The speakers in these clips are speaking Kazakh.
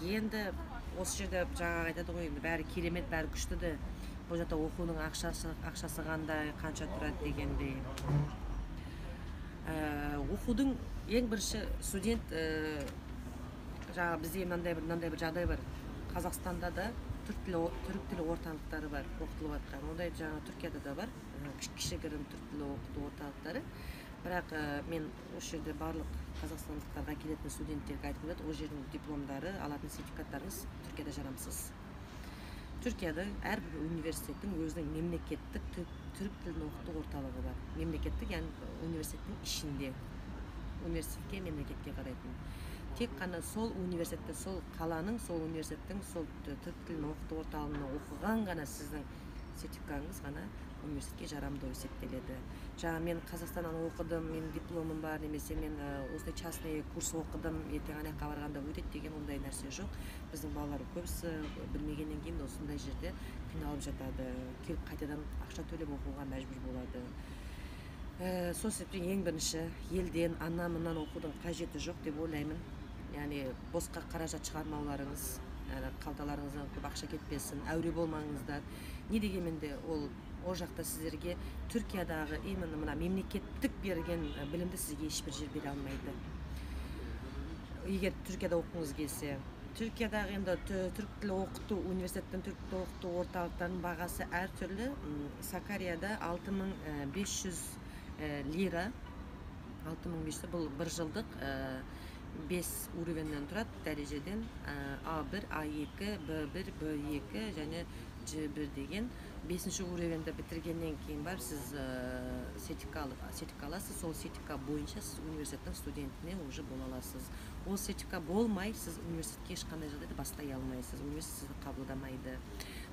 енді осы жерде жаңа айтады ғой, енді бәрі керемет, бәрі күшті де, бұл жақта оқудың ақшасы қандай, қанша тұрады дегендей. Оқудың ең бірінші студент, жаңа бізде мынандай бір жағдай бар. Қазақстанда да түрік тілі орталықтары бар, оқытылып жатқан. Ондай жаңа Түркияда да бар, кішігірім түрік тілі оқыту орталықтары. Бірақ мен осы жерде барлық қазақстандықтарға келетін студенттерге айтып жатыр, ол жердің дипломдары, алатын сертификаттарыңыз Түркияда жарамсыз. Түркияда әрбір университеттің өзінің мемлекеттік түрік тілін оқыту орталығы бар. Мемлекеттік, яғни университеттің ішінде. Университетке, мемлекетке қарайтын. Тек қана сол университетте, сол қаланың, сол университеттің, сол түрік тілін оқыту орталығында оқыған ғана сіздің сертификатыңыз ғана университетке жарамды есептеледі. Жаңа мен Қазақстаннан оқыдым, менің дипломым бар, немесе мен осындай частный курс оқыдым, ертең ана жаққа барғанда өтеді деген ондай нәрсе жоқ. Біздің балалар көбісі білмегеннен кейін осындай жерде қиналып жатады, келіп қайтадан ақша төлеп оқуға мәжбүр болады. Сол себептен ең бірінші елден ана-мынан оқудың қажеті жоқ деп ойлаймын. Яғни босқа қаражат шығармауларыңыз, қалталарыңыздан көп ақша кетпесін, әуре болмаңыздар. Не дегенмен де ол жақта сіздерге Түркиядағы именно мына мемлекеттік берген білімді сізге ешбір жер бере алмайды. Егер Түркияда оқуыңыз келсе, Түркиядағы енді түрік тілі оқыту, университеттің түрік тілі оқыту орталықтарының бағасы әртүрлі. Сакарияда 6500 лира, 6500, бұл бір жылдық 5 уровеньнен тұрады дәрежеден, А1, А2, Б1, Б2 және Ж1 деген 5-ші уровеньді бітіргеннен кейін бар, сіз сертификат аласыз. Сол сертификат бойынша сіз университеттің студентіне уже бола аласыз. Ол сертификат болмай, сіз университетке ешқандай жағдайда бастай алмайсыз. Университет сізді қабылдамайды.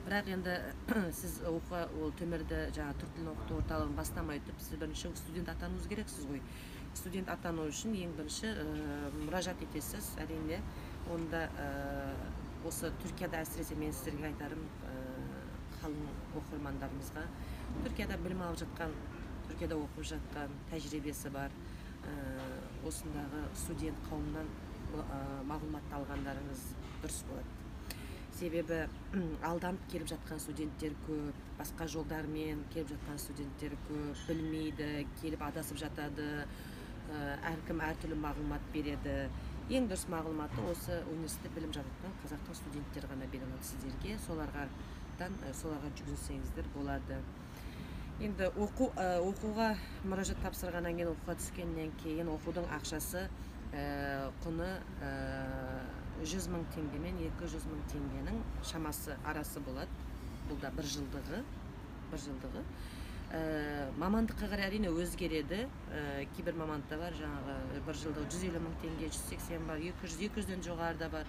Бірақ енді сіз ол төмірді жаңа түрік тілін оқыту орталығын бастамай тұрып, сіз бірінші студент атануыңыз керексіз ғой. Студент атану үшін ең бірінші мұражат етесіз. Әрине, онда осы Түркияда әсіресе мен сіздерге айтарым, қалың оқырмандарымызға, Түркияда білім алып жатқан, Түркияда оқып жатқан тәжірибесі бар осындағы студент қауымнан мағлұматты алғандарыңыз дұрыс болады. Себебі алданып келіп жатқан студенттер көп, басқа жолдармен келіп жатқан студенттер көп, білмейді, келіп адасып жатады, әркім әртүрлі мағлұмат береді. Ең дұрыс мағлұматты осы университетте білім жатқан қазақтың студенттері ғана бере алады сіздерге. Соларға жүгінсеңіздер болады. Енді оқуға мұражат тапсырғаннан кейін, оқуға түскеннен кейін оқудың ақшасы құны 100 мың теңге мен 200 мың теңгенің шамасы арасы болады. Бұл да бір жылдығы. Мамандыққа қарай әрине өзгереді. Кейбір мамандықта бар, жаңағы бір жылдығы 150 мың теңге, 180 бар, 200-ден жоғарыда бар.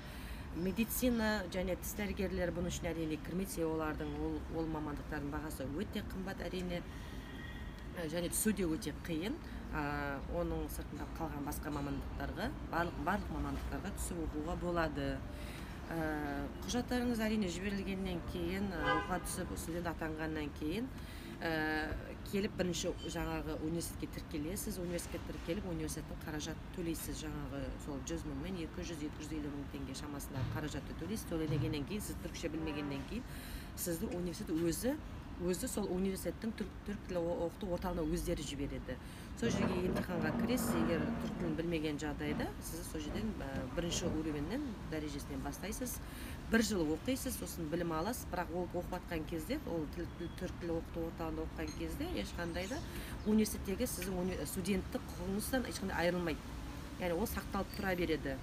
Медицина және тіс дәрігерлері бұның үшін әрине кірмесе, олардың ол мамандықтардың бағасы өте қымбат әрине, және түсу де өте қиын. Оның сыртында қалған басқа мамандықтарға, барлық мамандықтарға түсіп оқуға болады. Құжаттарыңыз әрине жіберілгеннен кейін, оқуға түсіп студент атанғаннан кейін келіп бірінші жаңағы университетке тіркелесіз. Университетке тіркеліп, университеттің қаражат төлейсіз. Жаңағы сол 100 мың мен 200-250 мың теңге шамасында қаражатты төлейсіз. Төлегеннен кейін, сіз түрікше білмегеннен кейін, сізді университет өзі сол университеттің түрік тілі оқыту орталығына өздері жібереді. Сол жерге емтиханға кіресіз. Егер түрік тілін білмеген жағдайда, сіз сол жерден бірінші уровеньнен, дәрежесінен бастайсыз. Бір жыл оқисыз, сосын білім аласыз. Бірақ ол оқып жатқан кезде, ол түрік тілі оқыту орталығында оқыған кезде, ешқандай да университеттегі сіздің студенттік құқығыңыздан ешқандай айырылмайды. Яғни ол сақталып тұра береді.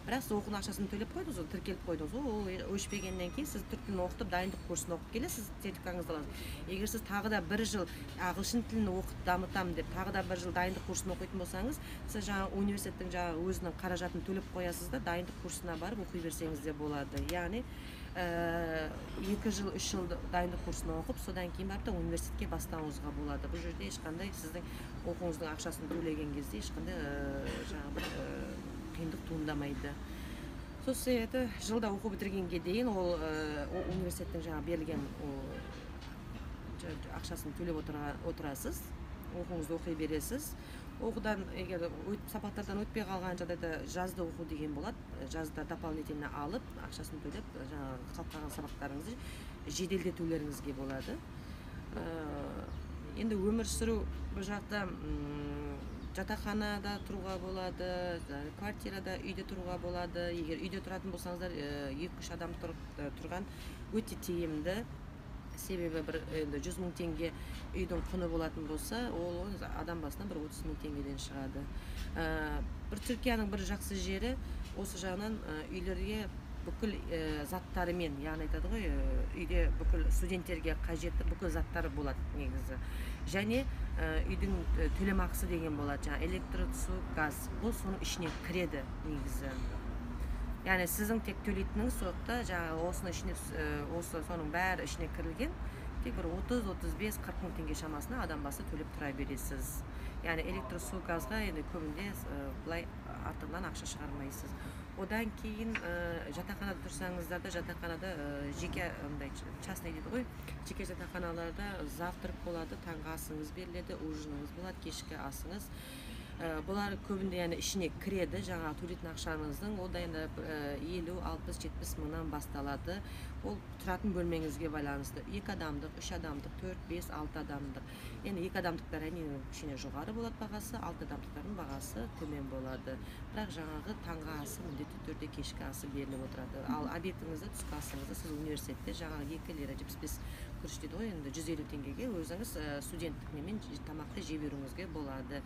Бірақ сіз оқудың ақшасын төлеп қойдыңыз, ол тіркеліп қойдыңыз, ол өшпегеннен кейін сіз түрік тілін оқытып, дайындық курсын оқып келесіз, сертификатыңызды аласыз. Егер сіз тағы да бір жыл ағылшын тілін оқып дамытамын деп, тағы да бір жыл дайындық курсын оқитын болсаңыз, сіз жаңа университеттің өзінің қаражатын төлеп қоясыз да, дайындық курсына барып оқи берсеңіз де болады. Яғни 2 жыл, 3 жыл дайындық курсын оқып, содан кейін барып да университетке бастауыңызға болады. Бұл жерде ешқандай сіздің оқуыңыздың ақшасын төлеген кезде ешқандай қиындық туындамайды. Сол себепті жылда оқу бітіргенге дейін ол университеттің жаңа берілген ақшасын төлеп отырасыз, оқуыңызды оқи бересіз. оқудан егер сабақтардан өтпей қалған жағдайда жазды оқу деген болады. Жазда дополнительно алып, ақшасын төлеп, жаңағы қалып қалған сабақтарыңызды жеделдетулеріңізге болады. Енді өмір сүру бұл жақта жатақханада тұруға болады, квартирада, үйде тұруға болады. Егер үйде тұратын болсаңыздар, 2-3 адам тұрған өте тиімді. Себебі бір 100 мың теңге үйдің құны болатын болса, ол адам басына бір 30 мың теңгеден шығады. Бір Түркияның бір жақсы жері осы жағынан үйлерге бүкіл заттарымен, яғни айтады ғой, үйде бүкіл студенттерге қажетті бүкіл заттары болады негізі. Және үйдің төлемақысы деген болады, жаңа электр, су, газ. Бұл соның ішіне кіреді негізі. Яғни сіздің тек төлейтініңіз соқта жаңағы осының ішіне, соның бәрі ішіне кірілген, тек бір 30-35-40 мың теңге шамасына адам басы төлеп тұра бересіз. Яғни электр, су, газға енді көбінде бұлай артынан ақша шығармайсыз. Одан кейін жатақханада тұрсаңыздар да, жатақханада жеке частный дейді ғой, жеке жатақханаларда завтрак болады, таңғы асыңыз беріледі, ужиныңыз болады, кешкі асыңыз. Бұлар көбінде яғни ішіне кіреді, жаңа төлейтін ақшаңыздың, ол да енді 50, 60, 70 мыңнан басталады. Ол тұратын бөлмеңізге байланысты. 2 адамдық, 3 адамдық, 4, 5, 6 адамдық. Енді 2 адамдықтар кішкене жоғары болады бағасы, 6 адамдықтардың бағасы төмен болады. Бірақ жаңағы таңғы асы міндетті түрде кешкі асы беріліп отырады. Ал обедіңізді, түскі асыңызды сіз университетте жаңағы 2 лира 75 күріш дейді ғой, енді 150 теңгеге өзіңіз студенттік немен тамақты жей беруіңізге болады.